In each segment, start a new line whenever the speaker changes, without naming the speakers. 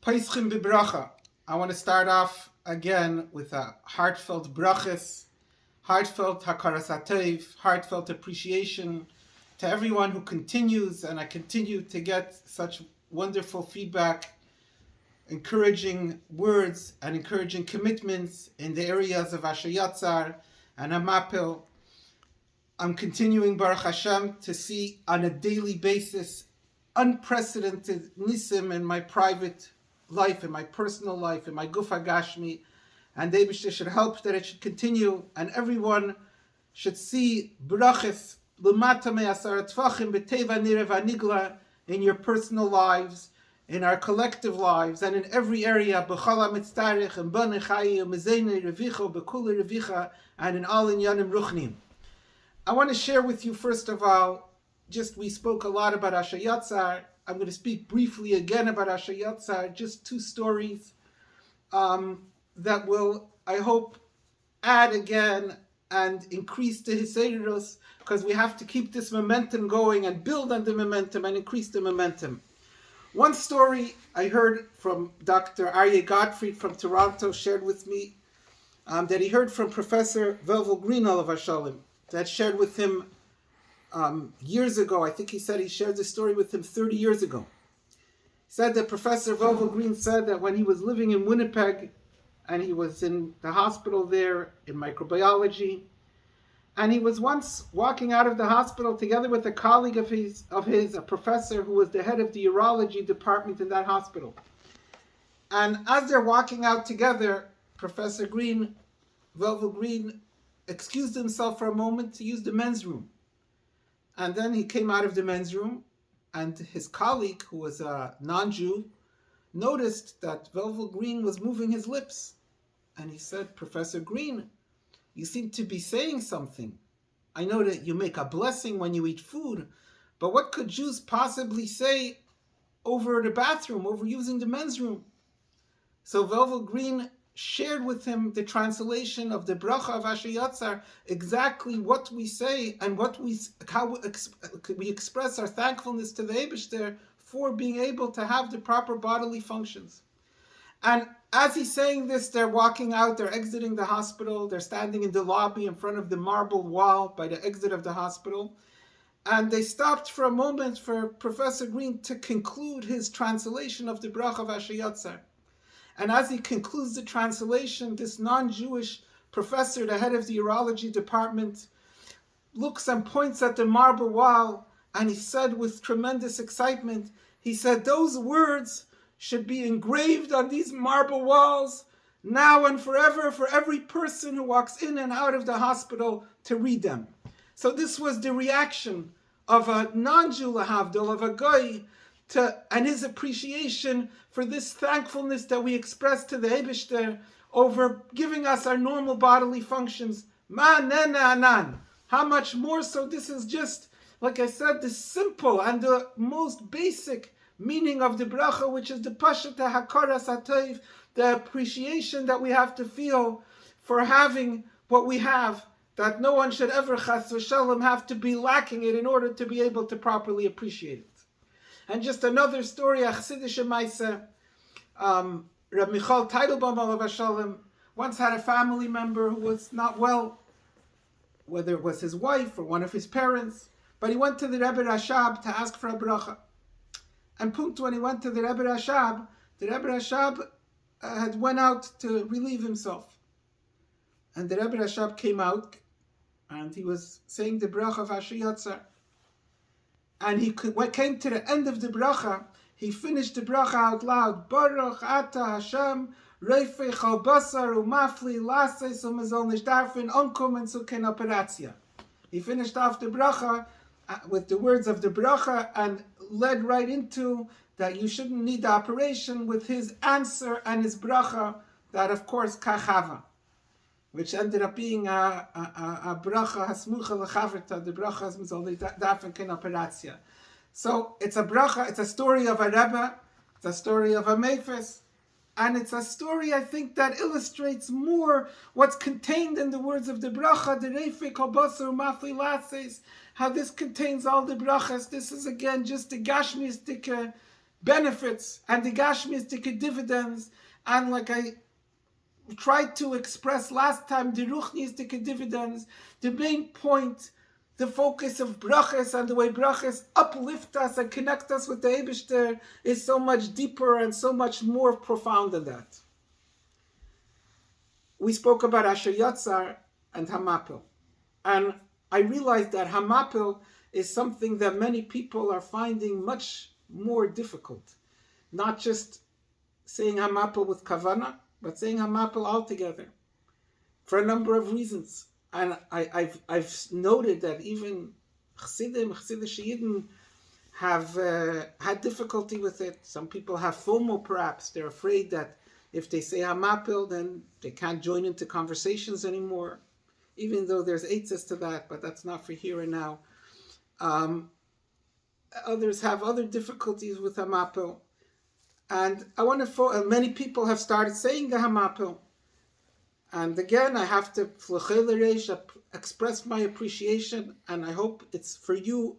Paischim bibracha. I want to start off again with a heartfelt brachas, heartfelt hakaras hatov, heartfelt appreciation to everyone who continues, and I continue to get such wonderful feedback, encouraging words and encouraging commitments in the areas of Asher Yatzar and Amapil. I'm continuing, Baruch Hashem, to see on a daily basis unprecedented nisim in my private life, in my personal life, in my gufa gashmi, and the Eibishter should help that it should continue, and everyone should see brachas l'mata me'asar tfachim b'teva nireh v'nigla in your personal lives, in our collective lives, and in every area, b'chala mitztarech, and b'nei chayi, and mezeinei revicha, b'kulei revicha, and in all inyanim ruchnim. I want to share with you, first of all, we spoke a lot about Asher Yatzar. I'm going to speak briefly again about Asher Yatzar, just two stories that will, I hope, add again and increase the Hiseirus, because we have to keep this momentum going and build on the momentum and increase the momentum. One story I heard from Dr. Aryeh Gottfried from Toronto shared with me that he heard from Professor Velvel Green, Olav Hashalom, that shared with him years ago. I think he said he shared this story with him 30 years ago. He said that Professor Velvel Green said that when he was living in Winnipeg and he was in the hospital there in microbiology, and he was once walking out of the hospital together with a colleague of his, a professor who was the head of the urology department in that hospital. And as they're walking out together, Professor Green, Velvel Green, excused himself for a moment to use the men's room. And then he came out of the men's room, and his colleague, who was a non-Jew, noticed that Velvel Green was moving his lips. And he said, "Professor Green, you seem to be saying something. I know that you make a blessing when you eat food, but what could Jews possibly say over the bathroom, over using the men's room?" So Velvel Green shared with him the translation of the bracha of Asher Yatzar, exactly what we say and how we express our thankfulness to the Eibishter for being able to have the proper bodily functions. And as he's saying this, they're walking out, they're exiting the hospital, they're standing in the lobby in front of the marble wall by the exit of the hospital, and they stopped for a moment for Professor Green to conclude his translation of the bracha of Asher Yatzar. And as he concludes the translation, this non-Jewish professor, the head of the urology department, looks and points at the marble wall, and he said with tremendous excitement, he said, "Those words should be engraved on these marble walls now and forever for every person who walks in and out of the hospital to read them." So this was the reaction of a non-Jew, lahavdil, of a goy, and his appreciation for this thankfulness that we express to the Eibishter over giving us our normal bodily functions. Ma nena anan. How much more so this is just, like I said, the simple and the most basic meaning of the bracha, which is the pashat hakaras hatov, the appreciation that we have to feel for having what we have, that no one should ever chas v'shalom have to be lacking it in order to be able to properly appreciate it. And just another story, a Chassidish Maaseh, Reb Michal Teitelbaum Olav Hashalom once had a family member who was not well, whether it was his wife or one of his parents, but he went to the Rebbe Rashab to ask for a bracha. And punkt when he went to the Rebbe Rashab had went out to relieve himself. And the Rebbe Rashab came out, and he was saying the bracha of Asher Yatzar. And he came to the end of the bracha, he finished the bracha out loud. Baruch ata Hashem, reifei chal basar umafli lases umazol nishdarfin onkum and suken operatia. He finished off the bracha with the words of the bracha and led right into that you shouldn't need the operation with his answer and his bracha, that of course kachava, which ended up being a bracha hasmucha lechaverta, the bracha hasmucha darfen ken operatia. So it's a bracha, it's a story of a Rebbe, it's a story of a Mephis, and it's a story, I think, that illustrates more what's contained in the words of the bracha, the reifei kol basar umafli lases, how this contains all the brachas. This is again just the gashmistic benefits and the gashmistic dividends, and like I tried to express last time, the ruchnistic dividends, the main point, the focus of brachas and the way brachas uplift us and connect us with the Eibishter is so much deeper and so much more profound than that. We spoke about Asher Yatzar and Hamapil, and I realized that Hamapil is something that many people are finding much more difficult. Not just saying Hamapil with Kavana, but saying Hamapil altogether, for a number of reasons. And I've noted that even Chassidish Yidden have had difficulty with it. Some people have FOMO perhaps. They're afraid that if they say Hamapil, then they can't join into conversations anymore, even though there's eitzes to that, but that's not for here and now. Others have other difficulties with Hamapil. And I want to, many people have started saying the Hamapil. And again, I have to express my appreciation, and I hope it's for you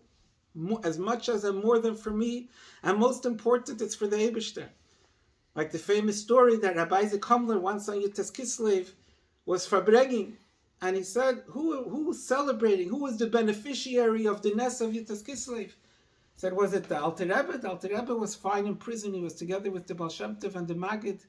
as much as and more than for me. And most important, it's for the Eibishter. Like the famous story that Rabbi Wagner once on Yutas Kislev was Farbrengen. And he said, who was celebrating? Who was the beneficiary of the Ness of Yutas Kislev? He said, was it the Alter Rebbe? The Alter Rebbe was fine in prison. He was together with the Baal Shem Tov and the Maggid.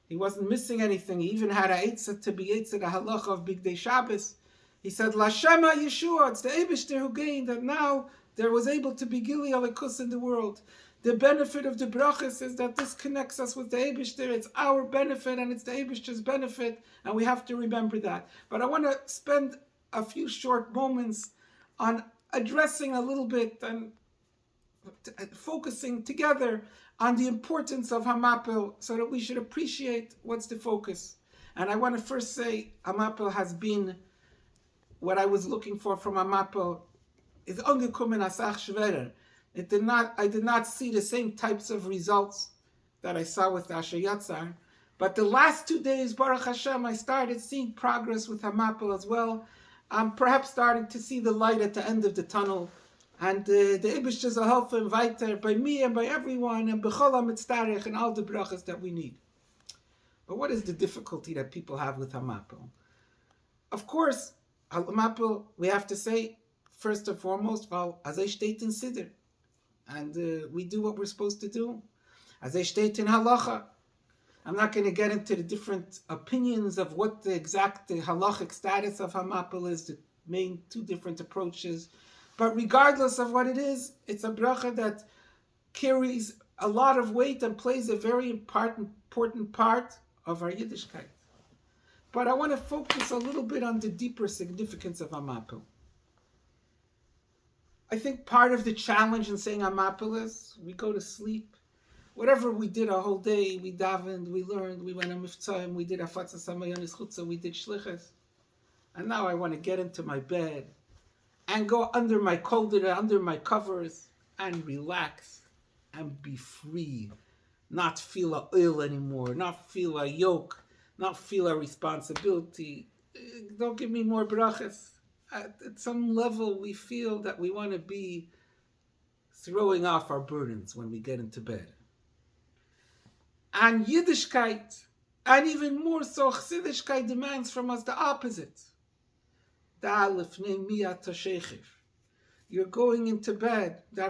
He wasn't missing anything. He even had a eitzah to be eitzah the halacha of Big Day Shabbos. He said, Lashema Yeshua, it's the Eibishter who gained, that now there was able to be Gili Alikus in the world. The benefit of the brachas is that this connects us with the Eibishter. It's our benefit and it's the Eibishter's benefit, and we have to remember that. But I want to spend a few short moments on addressing a little bit and focusing together on the importance of Hamapil, so that we should appreciate what's the focus. And I want to first say, Hamapil has been what I was looking for from Hamapil. Is angekommen asach schwerer. I did not see the same types of results that I saw with Asher Yatzar. But the last 2 days, Baruch Hashem, I started seeing progress with Hamapil as well. I'm perhaps starting to see the light at the end of the tunnel. And the Eibishter will help him weiter by me and by everyone, and b'chol hamitzdarech, and all the brachas that we need. But what is the difficulty that people have with Hamapil? Of course, Hamapil, we have to say, first and foremost, weil azay steht in Siddur. And we do what we're supposed to do. Azay steht in halacha. I'm not going to get into the different opinions of what the exact halachic status of Hamapil is, the main two different approaches. But regardless of what it is, it's a bracha that carries a lot of weight and plays a very important part of our Yiddishkeit. But I want to focus a little bit on the deeper significance of Hamapil. I think part of the challenge in saying Hamapil is we go to sleep. Whatever we did a whole day, we davened, we learned, we went on Miftzayim, we did Afatzas Hamayonis Chutza, we did Shlichas. And now I want to get into my bed and go under my koldera, under my covers, and relax and be free. Not feel a oil anymore, not feel a yoke, not feel a responsibility. Don't give me more brachas. At some level, we feel that we want to be throwing off our burdens when we get into bed. And Yiddishkeit, and even more so, Chassidishkeit demands from us the opposite. You're going into bed. The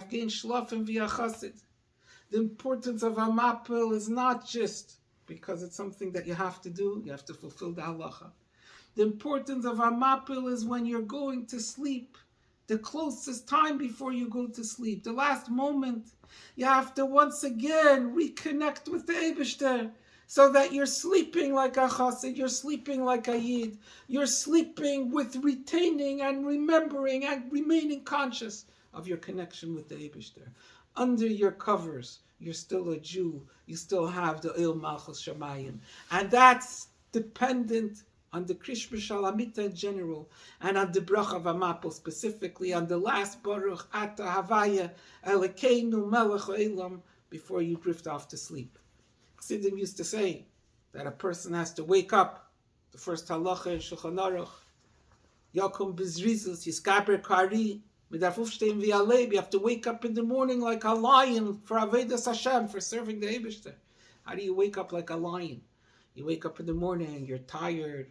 importance of Hamapil is not just because it's something that you have to do, you have to fulfill the halacha. The importance of Hamapil is when you're going to sleep, the closest time before you go to sleep, the last moment, you have to once again reconnect with the Eibishter, so that you're sleeping like a chassid, you're sleeping like a yid, you're sleeping with retaining and remembering and remaining conscious of your connection with the Eibishter. Under your covers, you're still a Jew, you still have the Il Malchus Shamayim. And that's dependent on the Krishma Shalamita in general, and on the Bracha of Hamapil specifically, on the last Baruch Ata Havaya Elekeinu Melech Olam, before you drift off to sleep. Chassidim used to say that a person has to wake up. The first halacha in Shulchan Aruch, Yakum Bizrizus Yiskaber Kari, You have to wake up in the morning like a lion for Avodas Hashem, for serving the Eibishter. How do you wake up like a lion? You wake up in the morning, you're tired,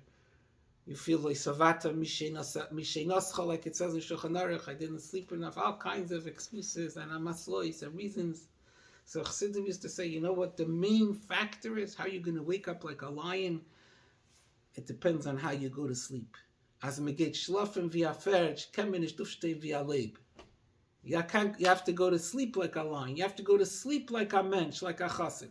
you feel like savata mishenascha, like it says in Shulchan Aruch, I didn't sleep enough, all kinds of excuses and amaslois and reasons. So Chassidim used to say, you know what the main factor is? How you're going to wake up like a lion? It depends on how you go to sleep. As me geht schlafen wie a Pferd, kann man nicht aufstehen wie a Leib. You have to go to sleep like a lion. You have to go to sleep like a mensch, like a chassid.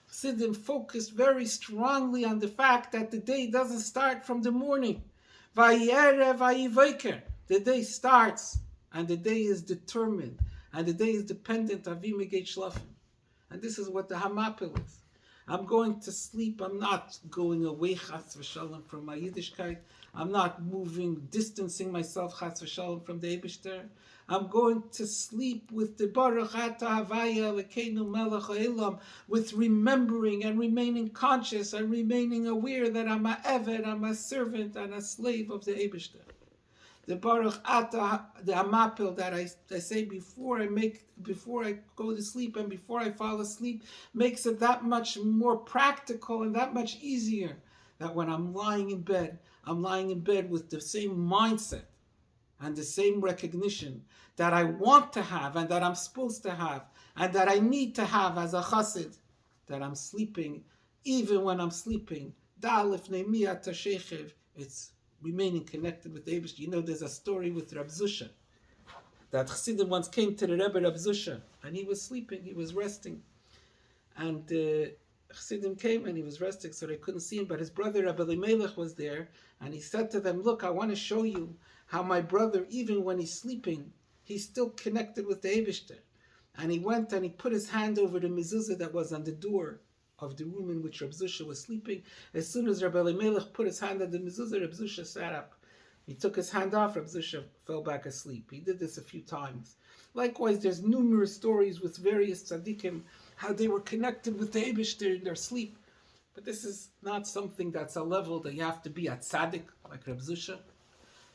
Chassidim focused very strongly on the fact that the day doesn't start from the morning. Vayere vayivoker. The day starts, and the day is determined, and the day is dependent on me geht schlafen. And this is what the Hamapil is. I'm going to sleep. I'm not going away, chas v'shalom, from my Yiddishkeit. I'm not moving, distancing myself, chas v'shalom, from the Eibishter. I'm going to sleep with the Baruch Ata Havaya Lekeinu Melech Ha'olam, with remembering and remaining conscious and remaining aware that I'm a Eved, I'm a servant and a slave of the Eibishter. The Baruch Ata, the Hamapil that I say before I go to sleep and before I fall asleep, makes it that much more practical and that much easier. That when I'm lying in bed with the same mindset and the same recognition that I want to have and that I'm supposed to have and that I need to have as a chassid, that I'm sleeping, even when I'm sleeping, it's remaining connected with the Eibishter. You know, there's a story with Rab Zusha, that Chassidim once came to the Rebbe Rab Zusha, and he was sleeping, he was resting. And Chassidim came and he was resting, so they couldn't see him, but his brother Rabbi Elimelech was there, and he said to them, look, I want to show you how my brother, even when he's sleeping, he's still connected with the Eibishter. And he went and he put his hand over the mezuzah that was on the door of the room in which Reb Zusha was sleeping. As soon as Rabbi Elimelech put his hand on the mezuzah, Reb Zusha sat up. He took his hand off, Reb Zusha fell back asleep. He did this a few times. Likewise, there's numerous stories with various tzaddikim, how they were connected with the Eibishter in their sleep. But this is not something that's a level that you have to be at tzaddik, like Reb Zusha.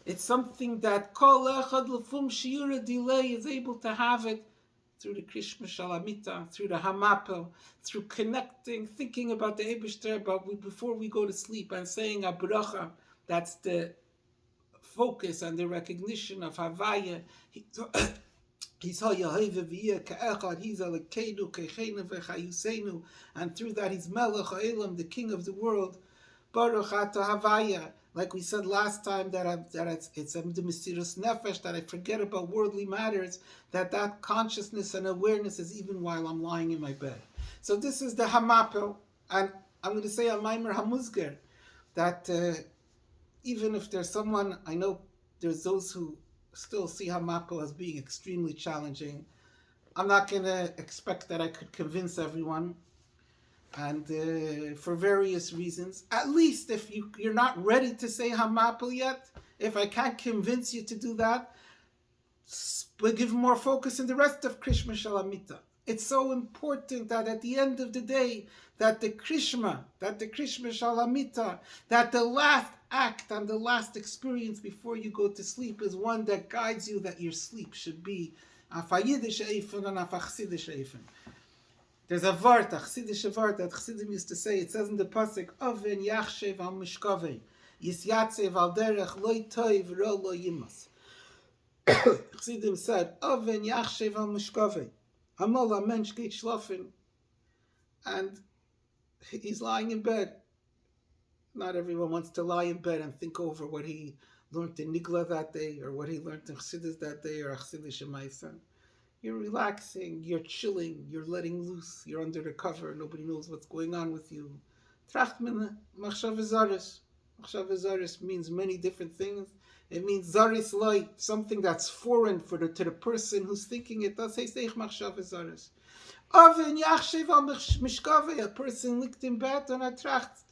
It's something that Kol Echad Lefum Shiura Delay is able to have it through the Krishma Shalamita, through the Hamapel, through connecting, thinking about the Eibishter before we go to sleep and saying a bracha. That's the focus and the recognition of Havaya. He's Hayahiva V'yeh Ka'echad, he's Alekeinu Kechenu V'chayusenu, and through that he's Melech Ha'olam, the King of the world. Baruch Ata Havaya. Like we said last time, it's the Mesirus Nefesh, that I forget about worldly matters, that consciousness and awareness is even while I'm lying in my bed. So this is the Hamapel, and I'm going to say a Maimer Hamuzger, that even if there's someone, I know there's those who still see Hamapel as being extremely challenging. I'm not going to expect that I could convince everyone, and for various reasons. At least if you're not ready to say Hamapel yet, if I can't convince you to do that, we'll give more focus in the rest of Krishma Shalamita. It's so important that at the end of the day, that the Krishma Shalamita, that the last act and the last experience before you go to sleep is one that guides you, that your sleep should be a Yiddish Eifen and a Chassidische Eifen. There's a vart, a Chassidish vart that Chassidim used to say. It says in the pasuk, Oven yachshev al mishkavei, yisyatzev al derech loy toiv ro lo yimas. Chassidim said, Oven yachshev al mishkavei. Amal a mensch geht schlafen, and he's lying in bed. Not everyone wants to lie in bed and think over what he learned in Nigla that day, or what he learned in Chassidus that day, or Chassidish Ma'asen. You're relaxing, you're chilling, you're letting loose, you're under the cover, nobody knows what's going on with you. Trachtman machshav zaris. Machshav zaris means many different things. It means zaris loy, something that's foreign to the person who's thinking it. Das heißt ich machshav zaris. Oven yachshev al mishkave, a person liegt in bed und tracht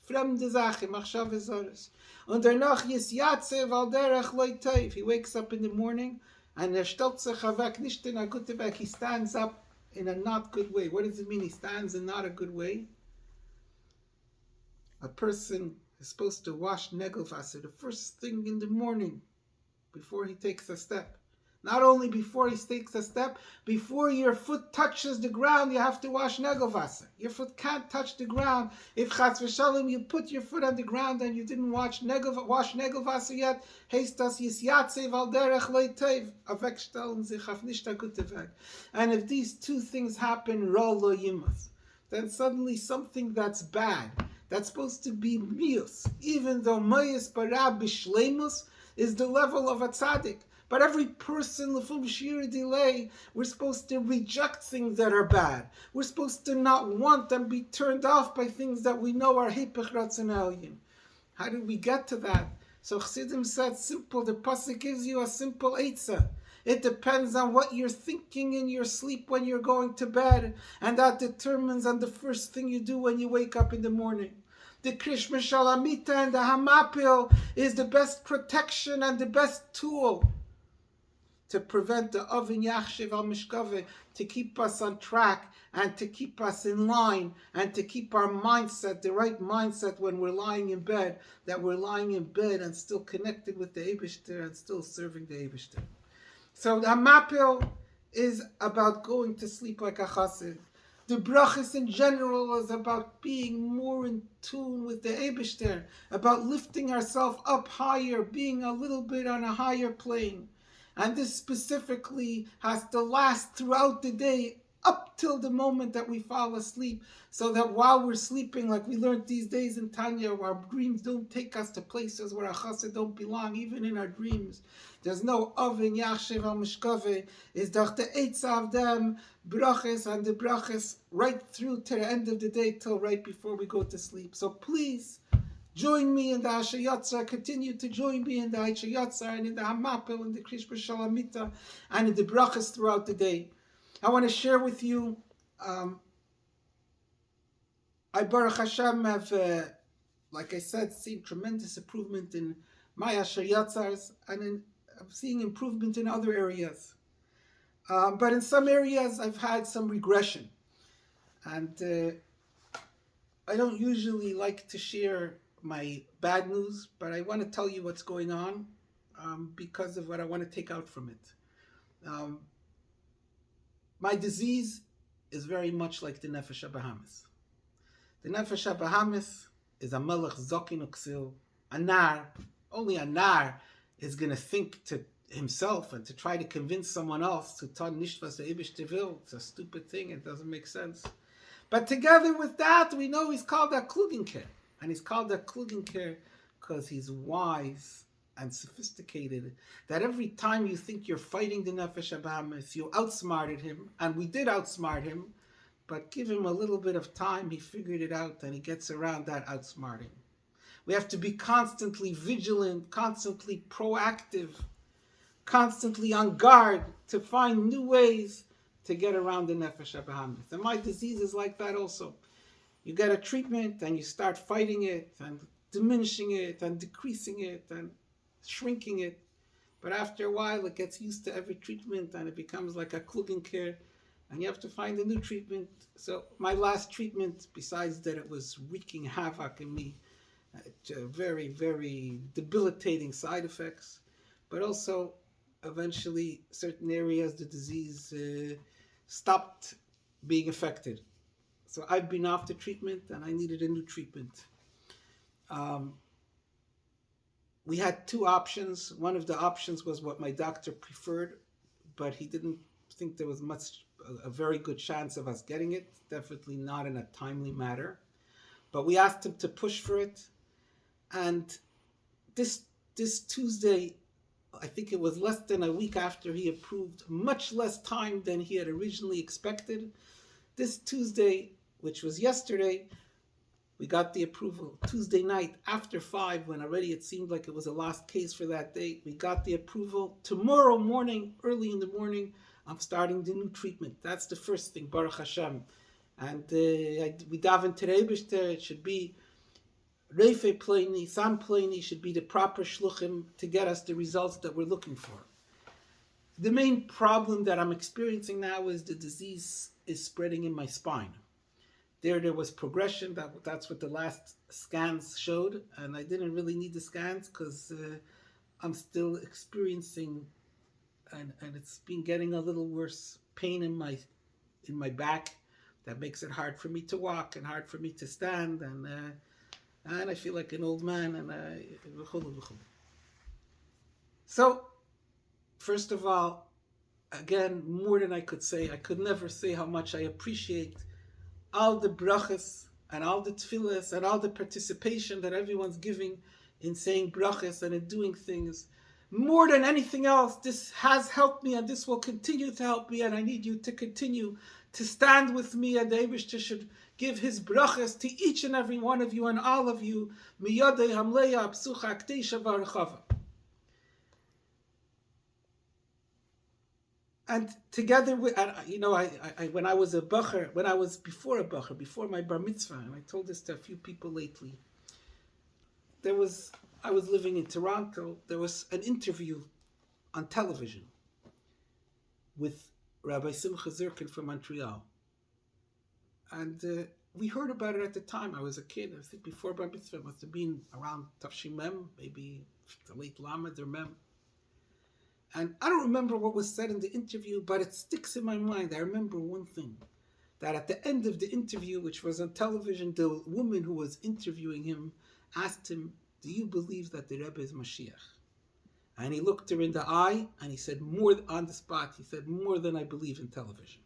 fremde Sache, machshav zaris. Und danach yisyatzev al derech loy toiv. He wakes up in the morning, and stellt sich weg, nicht in a gute Weg. He stands up in a not good way. What does it mean? He stands in not a good way. A person is supposed to wash negelwasser the first thing in the morning. before he takes a step. Not only before he takes a step, before your foot touches the ground, you have to wash negovasa. Your foot can't touch the ground. If chas v'shalom, you put your foot on the ground and you didn't wash negovasa yet, heißt das yisyatzev al derech leitev, avekstellen sich auf nicht a gute Weg. And if these two things happen, ro lo yimas, then suddenly something that's bad, that's supposed to be mius, even though mayus barab b'shleimus is the level of a tzaddik. But every person, l'fum shir delay, we're supposed to reject things that are bad. We're supposed to not want and be turned off by things that we know are hipach ratzon elyon. How did we get to that? So Chassidim said simple. The pasuk gives you a simple eitzah. It depends on what you're thinking in your sleep when you're going to bed, and that determines on the first thing you do when you wake up in the morning. The Krishma Shalamita and the Hamapil is the best protection and the best tool to prevent the Avin Yachshiv al Mishkave, to keep us on track and to keep us in line and to keep our mindset, the right mindset when we're lying in bed, that we're lying in bed and still connected with the Eibishter and still serving the Eibishter. So the Hamapil is about going to sleep like a chassid. The brachas in general is about being more in tune with the Eibishter, about lifting ourselves up higher, being a little bit on a higher plane. And this specifically has to last throughout the day up till the moment that we fall asleep, so that while we're sleeping, like we learned these days in Tanya, our dreams don't take us to places where a chassid don't belong, even in our dreams. There's no Avin Yachshiv al Mishkave, is doch the Eitzah of them, brachas and the brachas, right through to the end of the day, till right before we go to sleep. So please, join me in the Hashayatzar, continue to join me in the Hashayatzar and in the Hamapel and the Krishma Shalamita and in the brachas throughout the day. I want to share with you, I Baruch Hashem have, like I said, seen tremendous improvement in my Hashayatzars, and I'm seeing improvement in other areas. But in some areas I've had some regression. And I don't usually like to share my bad news, but I want to tell you what's going on because of what I want to take out from it. My disease is very much like the Nefesh HaBahamis. The Nefesh HaBahamis is a melech zokin uksil, a nar. Only a nar is going to think to himself and to try to convince someone else to tan nicht was der Eibishter will. It's a stupid thing. It doesn't make sense. But together with that, we know he's called a klugenker. And he's called a klugenker because he's wise and sophisticated, that every time you think you're fighting the Nefesh HaBahamis, you outsmarted him, and we did outsmart him, but give him a little bit of time, he figured it out, and he gets around that outsmarting. We have to be constantly vigilant, constantly proactive, constantly on guard to find new ways to get around the Nefesh HaBahamis. And my disease is like that also. You get a treatment, and you start fighting it, and diminishing it, and decreasing it, and shrinking it, but after a while it gets used to every treatment and it becomes like a klugenker, and you have to find a new treatment. So my last treatment, besides that it was wreaking havoc in me, very, very debilitating side effects, but also eventually certain areas the disease stopped being affected. So I've been off the treatment and I needed a new treatment. We had two options. One of the options was what my doctor preferred, but he didn't think there was a very good chance of us getting it. Definitely not in a timely manner. But we asked him to push for it. And this Tuesday, I think it was less than a week after he approved, much less time than he had originally expected. This Tuesday, which was yesterday, we got the approval. Tuesday night after 5, when already it seemed like it was a lost case for that day, we got the approval. Tomorrow morning, early in the morning, I'm starting the new treatment. That's the first thing, Baruch Hashem. And we daven to the Eibishter. It should be Reife Pleini, Sam Pleini should be the proper shluchim to get us the results that we're looking for. The main problem that I'm experiencing now is the disease is spreading in my spine. There was progression. That's what the last scans showed, and I didn't really need the scans because I'm still experiencing, and it's been getting a little worse, pain in my back that makes it hard for me to walk and hard for me to stand, and I feel like an old man, so first of all, again, more than I could say, I could never say how much I appreciate all the brachas and all the tefillas and all the participation that everyone's giving in saying brachas and in doing things. More than anything else, this has helped me and this will continue to help me, and I need you to continue to stand with me, and the Eibishter should give his brachas to each and every one of you and all of you. Miyadei hamleya psucha akteisha v'archava. And together with, when I was a bacher, when I was before a bacher, before my bar mitzvah, and I told this to a few people lately, I was living in Toronto, there was an interview on television with Rabbi Simcha Zirkin from Montreal. And we heard about it at the time. I was a kid, I think before bar mitzvah, it must have been around Tafshim Mem, maybe the late Lamed or Mem. And I don't remember what was said in the interview, but it sticks in my mind. I remember one thing, that at the end of the interview, which was on television, the woman who was interviewing him asked him, "Do you believe that the Rebbe is Mashiach?" And he looked her in the eye and he said, more on the spot, he said, "More than I believe in television."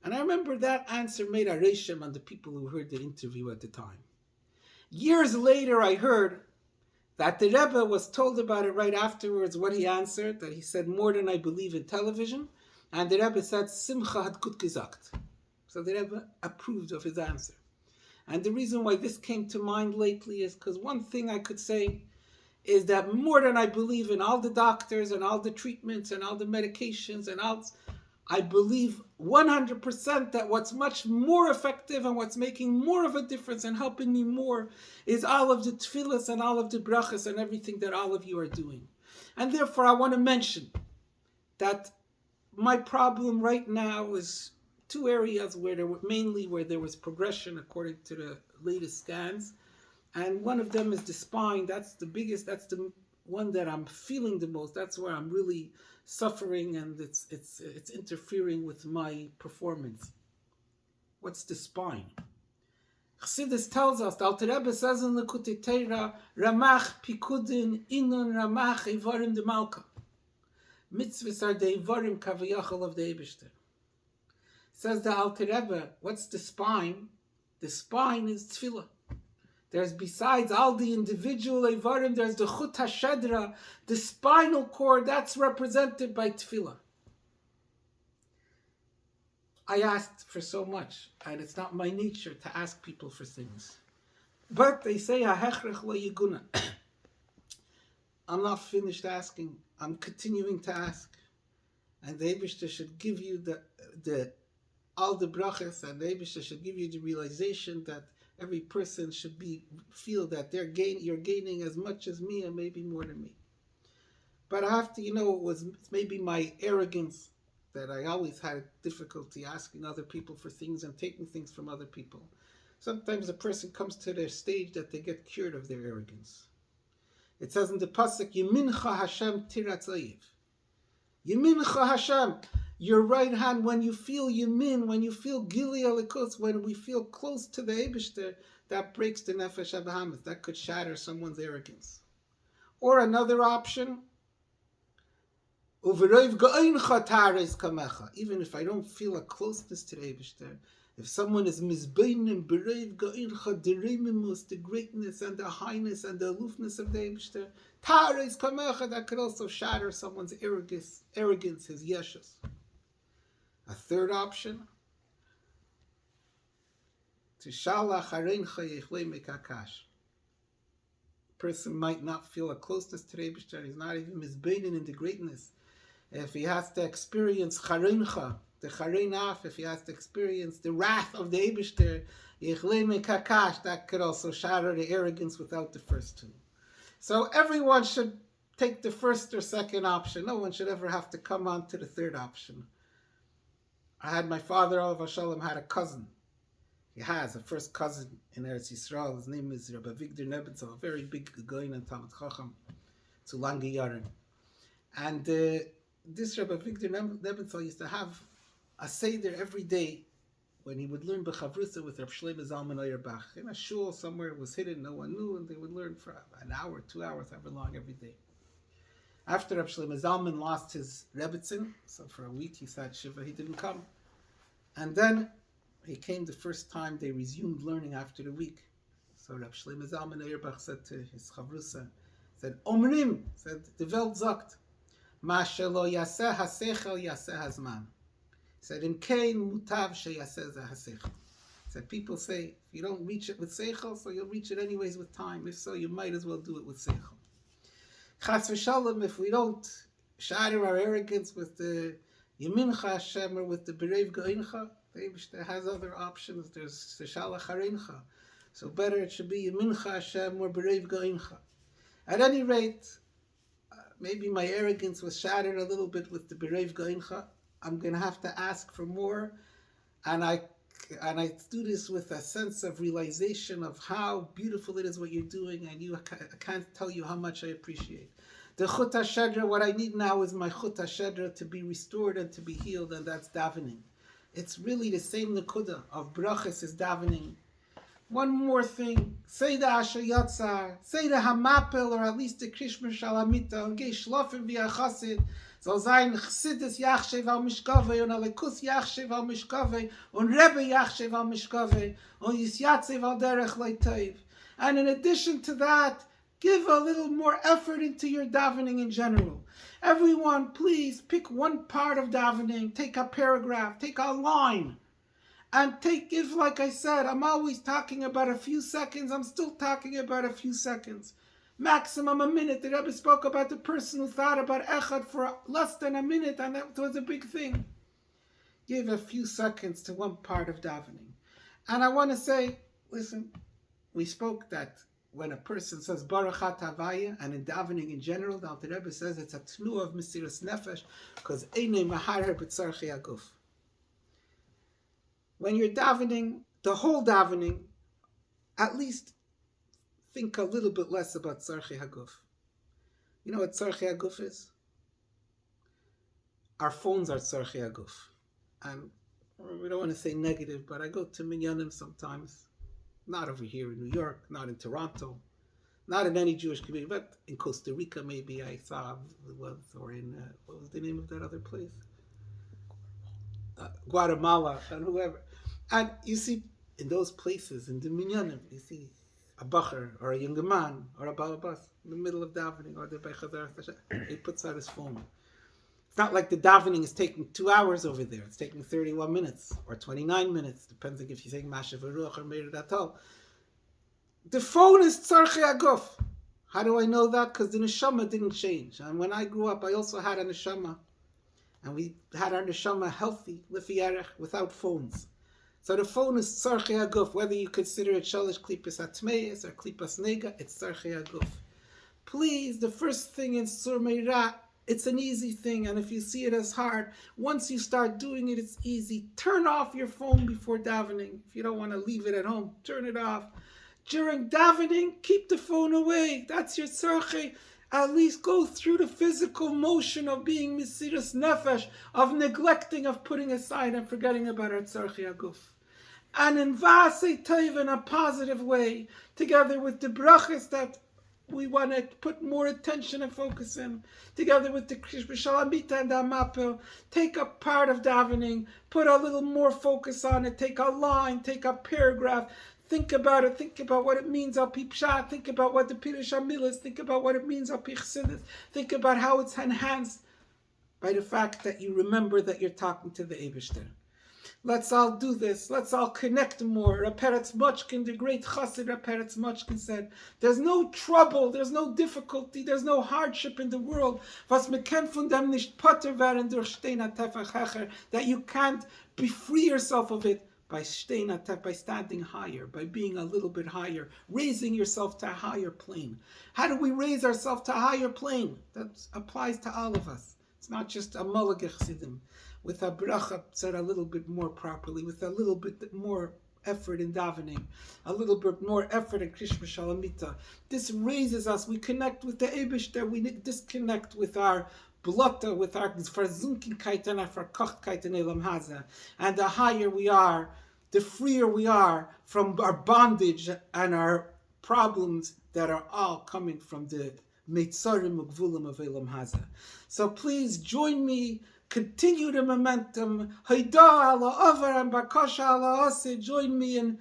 And I remember that answer made a reshem on the people who heard the interview at the time. Years later, I heard that the Rebbe was told about it right afterwards, what he answered, that he said, "More than I believe in television." And the Rebbe said, "Simcha hat gut gesagt." So the Rebbe approved of his answer. And the reason why this came to mind lately is because one thing I could say is that more than I believe in all the doctors and all the treatments and all the medications and all, I believe 100% that what's much more effective and what's making more of a difference and helping me more is all of the tefillas and all of the brachas and everything that all of you are doing. And therefore I want to mention that my problem right now is two areas where there was progression according to the latest scans. And one of them is the spine. That's the biggest, that's the one that I'm feeling the most. That's where I'm really suffering, and it's interfering with my performance. What's the spine? Chassidus tells us, the Alter Rebbe says in the Likutei Torah, "Ramach pikudin inun ramach evarim de malka." Mitzvahs are the evarim kaviyachal of the Eibishter. Says the Alter Rebbe, what's the spine? The spine is tefillah. There's, besides all the individual evarim, there's the chut hashedra, the spinal cord, that's represented by tefillah. I asked for so much, and it's not my nature to ask people for things. But they say, "Hahechrech lo yiguna." I'm not finished asking. I'm continuing to ask. And the Eibishter should give you all the brachas, and the Eibishter should give you the realization that every person should feel that you're gaining as much as me and maybe more than me. But I have to, it's maybe my arrogance that I always had difficulty asking other people for things and taking things from other people. Sometimes a person comes to their stage that they get cured of their arrogance. It says in the pasuk, "Yemincha Hashem tiratz oyev." Yemincha Hashem, your right hand, when you feel Yemin, when you feel Gili Alikos, when we feel close to the Eibishter, that breaks the Nefesh HaBahamas. That could shatter someone's arrogance. Or another option, Uveroiv Ga'incha Tares Kamecha. Even if I don't feel a closeness to the Eibishter, if someone is Mizbeinim, Bereiv Ga'incha, Deremimus, the greatness and the highness and the aloofness of the Eibishter, Tares Kamecha, that could also shatter someone's arrogance, his yeshus. A third option, Tishalach Harencha Yechlei Mekakash. Person might not feel a closeness to the Eibishter, he's not even mizbeinin in the greatness. If he has to experience Harencha, the Harenaf, if he has to experience the wrath of the Eibishter, Yechlei Mekakash, that could also shatter the arrogance without the first two. So everyone should take the first or second option. No one should ever have to come on to the third option. I had my father, Alav Shalom, had a cousin. He has a first cousin in Eretz Yisrael. His name is Rabbi Wagner, a very big Goyin and Talmid Chacham. zu lange Jahren. And this Rabbi Victor Nebenthal used to have a Seder every day when he would learn B'chavrusa with Reb Shlomo Zalman Auerbach. In a shul somewhere it was hidden, no one knew, and they would learn for an hour, 2 hours, however long every day. After Reb Shlomo Zalman lost his Rebbitzin, so for a week he sat Shiva, he didn't come. And then he came the first time they resumed learning after the week. So Reb Shlomo Zalman Auerbach said to his Chavrusa, said, Omrim, said, the Welt sagt, Ma shelo yaseh hasechel yaseh hazman. Said, in Kain mutav sheyaseh hasechel. Said, people say, if you don't reach it with seichel, so you'll reach it anyways with time. If so, you might as well do it with seichel. Chas v'shalom, if we don't shatter our arrogance with the Yemincha Hashem or with the Berev Goincha, the Eibishter has other options. There's the Shalach Harincha. So better it should be Yemincha Hashem or Berev Goincha. At any rate, maybe my arrogance was shattered a little bit with the Berev Goincha. I'm going to have to ask for more, and I do this with a sense of realization of how beautiful it is what you're doing, and I can't tell you how much I appreciate. The Chut HaShedra, what I need now is my Chut HaShedra to be restored and to be healed, and that's davening. It's really the same Nekuda of brachas is davening. One more thing, say the Asher Yatzar, say the Hamapel, or at least the Krishma Shalamita, und geh schlafen wie a Chassid, soll sein Chassidus Yachshev al Mishkaveh, und Alekus Yachshev al Mishkaveh, und Rebbe Yachshev al Mishkaveh, und Yisyatzev al Derech Leiteiv. And in addition to that, give a little more effort into your davening in general. Everyone, please pick one part of davening, take a paragraph, take a line, and give, like I said, I'm always talking about a few seconds. I'm still talking about a few seconds. Maximum a minute. The Rebbe spoke about the person who thought about Echad for less than a minute, and that was a big thing. Give a few seconds to one part of davening. And I want to say, listen, we spoke that when a person says Baruch Atah Havaya, and in davening in general, the Alter Rebbe says it's a tnu of Mesiras Nefesh, because Einei Maharer B'tzarchei Haguf. When you're davening, the whole davening, at least think a little bit less about Tzarchei Haguf. You know what Tzarchei Haguf is? Our phones are Tzarchei Haguf. And we don't want to say negative, but I go to Minyanim sometimes. Not over here in New York, not in Toronto, not in any Jewish community, but in Costa Rica maybe I saw once, or in, what was the name of that other place? Guatemala, and whoever. And you see, in those places, in the Minyanim, you see a bacher, or a young man, or a balabas, in the middle of davening, or the Bechazar, he puts out his phone. It's not like the davening is taking 2 hours over there. It's taking 31 minutes, or 29 minutes, depends on if you're saying Mashav Ruach or Meir Datal. The phone is Tzarchei Haguf. How do I know that? Because the neshama didn't change. And when I grew up, I also had a neshama. And we had our neshama healthy, lifi yarech, without phones. So the phone is tzarchei haguf. Whether you consider it shalish klipas atmeis or klipas nega, it's tzarchei haguf. Please, the first thing in Sur Meirah, it's an easy thing, and if you see it as hard, once you start doing it, it's easy. Turn off your phone before davening. If you don't want to leave it at home, turn it off. During davening, keep the phone away. That's your tzarchei. At least go through the physical motion of being Mesiras Nefesh, of neglecting, of putting aside and forgetting about our Tzarchei Haguf. And in V'asei Tov, in a positive way, together with the brachas that we want to put more attention and focus in, together with the Krishma Shalamita and the Amapel, take a part of davening, put a little more focus on it, take a line, take a paragraph, think about it, think about what it means al pi pshat, think about what the Pirush HaMilah is, think about what it means al pi chassidus, think about how it's enhanced by the fact that you remember that you're talking to the Eibishter. Let's all do this. Let's all connect more. Reb Peretz Mochkin, the great chassid Reb Peretz Mochkin, said, there's no trouble, there's no difficulty, there's no hardship in the world, was me ken von dem nicht potter werden durch Stein HaTefach Hecher, that you can't be free yourself of it by standing higher, by being a little bit higher, raising yourself to a higher plane. How do we raise ourselves to a higher plane? That applies to all of us. It's not just a Malach Chassidim. With a bracha said a little bit more properly, with a little bit more effort in davening, a little bit more effort in Krishma Shalamita. This raises us. We connect with the Eibishter. We disconnect with our blotta, with our Verzunkenkeit and our Verkochtkeit in Elam Haza. And the higher we are, the freer we are from our bondage and our problems that are all coming from the Meitzarim Ugvulim of Elam Haza. So please join me, continue the momentum. Haida ala avar and bakasha ala ase. Join me in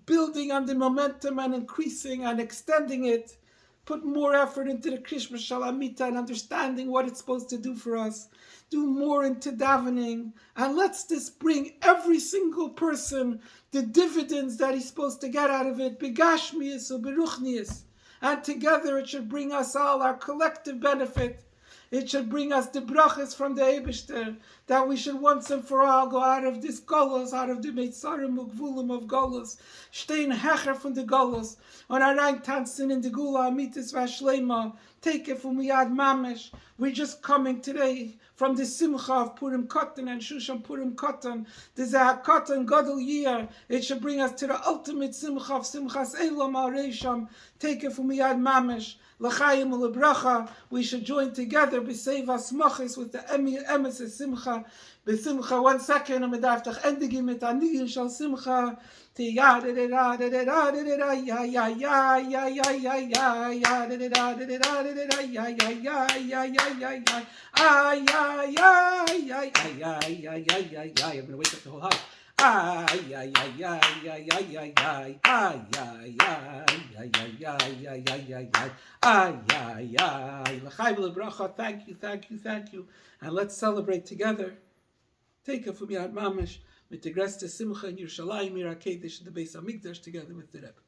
building on the momentum and increasing and extending it. Put more effort into the Krishma Shalamita and understanding what it's supposed to do for us. Do more into davening. And let's just bring every single person the dividends that he's supposed to get out of it. Begashmius or beruchnius. And together it should bring us all our collective benefit. It should bring us the brachas from the Eibishter, that we should once and for all go out of this Golos, out of the Meitzarim Ugvulim of Golos, stehen hecher from the Golos, on our tanzen in the Gula Amitis Vashlema, take it from Miyad Mamesh. We're just coming today from the Simcha of Purim Koton and Shushan Purim Koton. This is a Koton Gadol year. It should bring us to the ultimate Simcha of Simchas Elam Al Reisham. Take it from Miyad Mamesh. L'chaim u'lebracha, we should join together b'seiva smachis with the emes simcha, b'simcha. 1 second, and medaftach endigim mit anigim shal simcha. Ya da da da da da da da ya ya ya ya ya ya ya ya da da da da da da ya ya ya ya ya ya ya ah ya ya ya ya ya ya ya ya. I'm gonna wake up the whole house. Ay ay ay ay ay ay ay ay ay ay ay ay ay ay ay ay ay ay ay. L'chaim l'bracha. Thank you, thank you, thank you. And let's celebrate together. Take it from Yad Mamish with the Gresta Simcha in Yerushalayim, Mir HaKedesh, the Beis HaMikdash, together with the Rebbe.